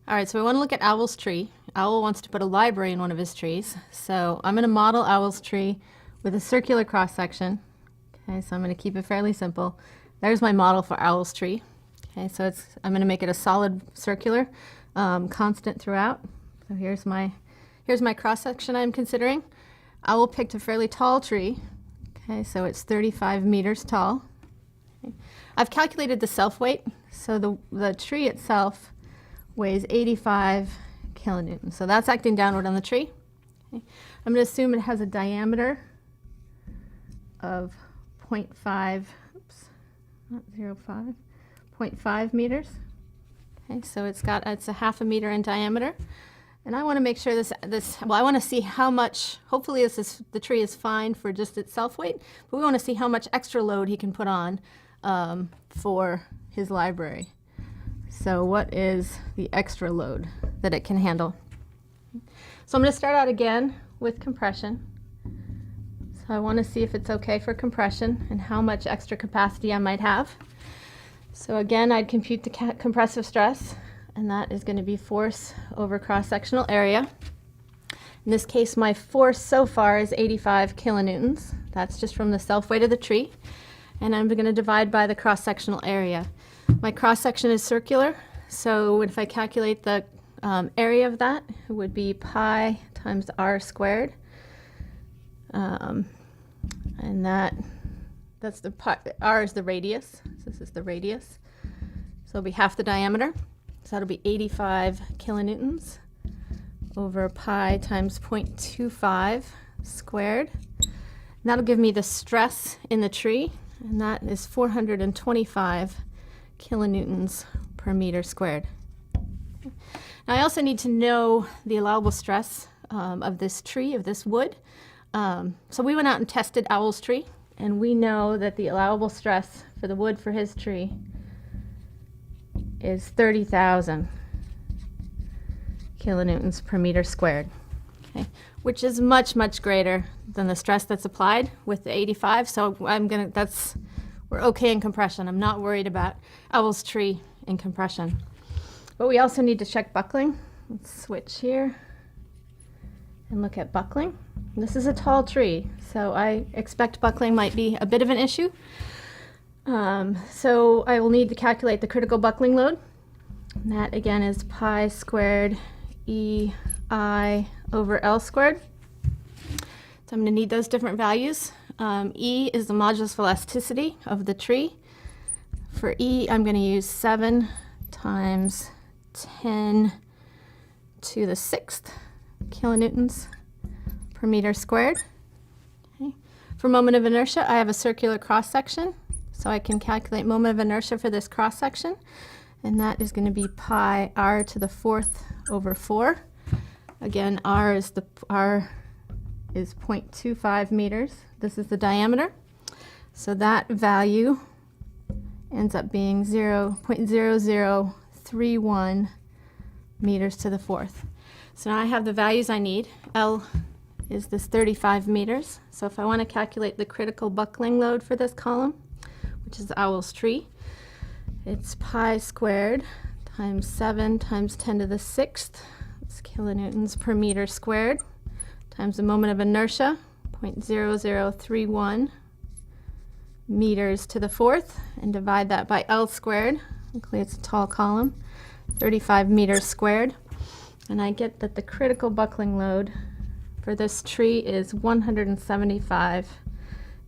All right, so we want to look at Owl's tree. Owl wants to put a library in one of his trees. So I'm going to model Owl's tree with a circular cross section. Okay, so I'm going to keep it fairly simple. There's my model for Owl's tree. Okay, so I'm going to make it a solid circular, constant throughout. So here's my cross section I'm considering. Owl picked a fairly tall tree. Okay, so it's 35 meters tall. Okay. I've calculated the self weight. So the tree itself weighs 85 kilonewtons. So that's acting downward on the tree. Okay. I'm going to assume it has a diameter of 0.5, oops, not 0.5, 0.5 meters. Okay, so it's a half a meter in diameter. And I want to make sure I want to see how much, hopefully the tree is fine for just its self weight, but we want to see how much extra load he can put on for his library. So what is the extra load that it can handle? So I'm going to start out again with compression. So I want to see if it's okay for compression and how much extra capacity I might have. So again, I'd compute the compressive stress, and that is going to be force over cross-sectional area. In this case, my force so far is 85 kilonewtons. That's just from the self-weight of the tree. And I'm going to divide by the cross-sectional area. My cross-section is circular, so if I calculate the area of that, it would be pi times r squared. And that's the r is the radius. So this is the radius. So it'll be half the diameter. So that'll be 85 kilonewtons over pi times 0.25 squared. And that'll give me the stress in the tree, and that is 425 kilonewtons per meter squared. Now I also need to know the allowable stress of this tree, of this wood. So we went out and tested Owl's tree, and we know that the allowable stress for the wood for his tree is 30,000 kilonewtons per meter squared, okay, which is much, much greater than the stress that's applied with the 85. So we're okay in compression. I'm not worried about Owl's tree in compression. But we also need to check buckling. Let's switch here and look at buckling. This is a tall tree, so I expect buckling might be a bit of an issue. So I will need to calculate the critical buckling load. And that again is pi squared EI over L squared. So I'm going to need those different values. E is the modulus of elasticity of the tree. For E, I'm going to use 7 times 10 to the 6th kilonewtons per meter squared. Okay. For moment of inertia, I have a circular cross-section, so I can calculate moment of inertia for this cross-section, and that is going to be pi r to the 4th over 4. Again, r is 0.25 meters. This is the diameter. So that value ends up being 0.0031 meters to the 4th. So now I have the values I need. L is this 35 meters. So if I want to calculate the critical buckling load for this column, which is Owl's tree, it's pi squared times 7 times 10 to the 6th. It's kilonewtons per meter squared times the moment of inertia, 0.0031 meters to the 4th, and divide that by L squared. Luckily it's a tall column, 35 meters squared. And I get that the critical buckling load for this tree is 175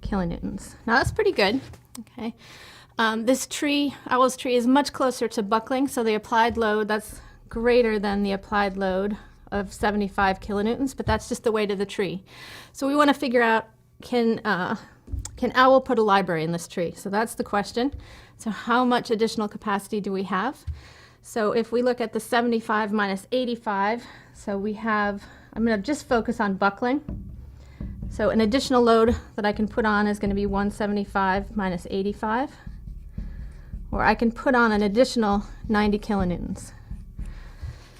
kilonewtons. Now that's pretty good. Okay. This tree, Owl's tree, is much closer to buckling, so the applied load, that's greater than the applied load of 75 kilonewtons, but that's just the weight of the tree. So we want to figure out, can Owl put a library in this tree? So that's the question. So how much additional capacity do we have? So if we look at the 75 minus 85, so we have, I'm going to just focus on buckling. So an additional load that I can put on is going to be 175 minus 85. Or I can put on an additional 90 kilonewtons.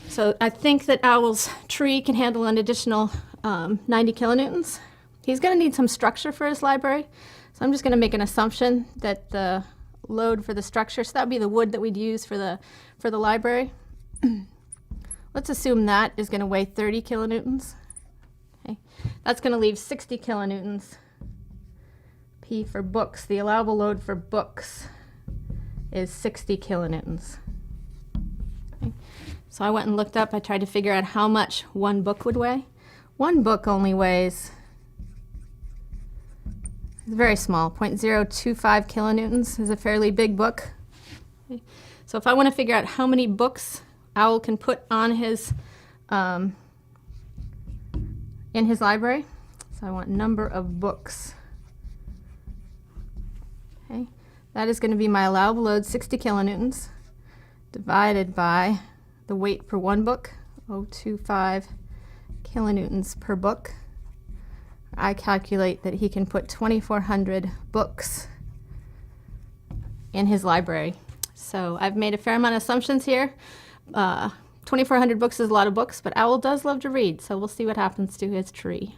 So I think that Owl's tree can handle an additional 90 kilonewtons. He's going to need some structure for his library. So I'm just going to make an assumption that the load for the structure, so that would be the wood that we'd use for the library. let's assume that is going to weigh 30 kilonewtons. Okay. That's going to leave 60 kilonewtons. P for books. The allowable load for books is 60 kilonewtons. Okay. So I went and looked up, I tried to figure out how much one book would weigh. One book only weighs, it's very small, 0.025 kilonewtons is a fairly big book. Okay. So if I want to figure out how many books Owl can put on his, in his library, so I want number of books. Okay. That is going to be my allowable load, 60 kilonewtons, divided by the weight per one book, 0.025 kilonewtons per book. I calculate that he can put 2,400 books in his library. So I've made a fair amount of assumptions here. 2,400 books is a lot of books, but Owl does love to read, so we'll see what happens to his tree.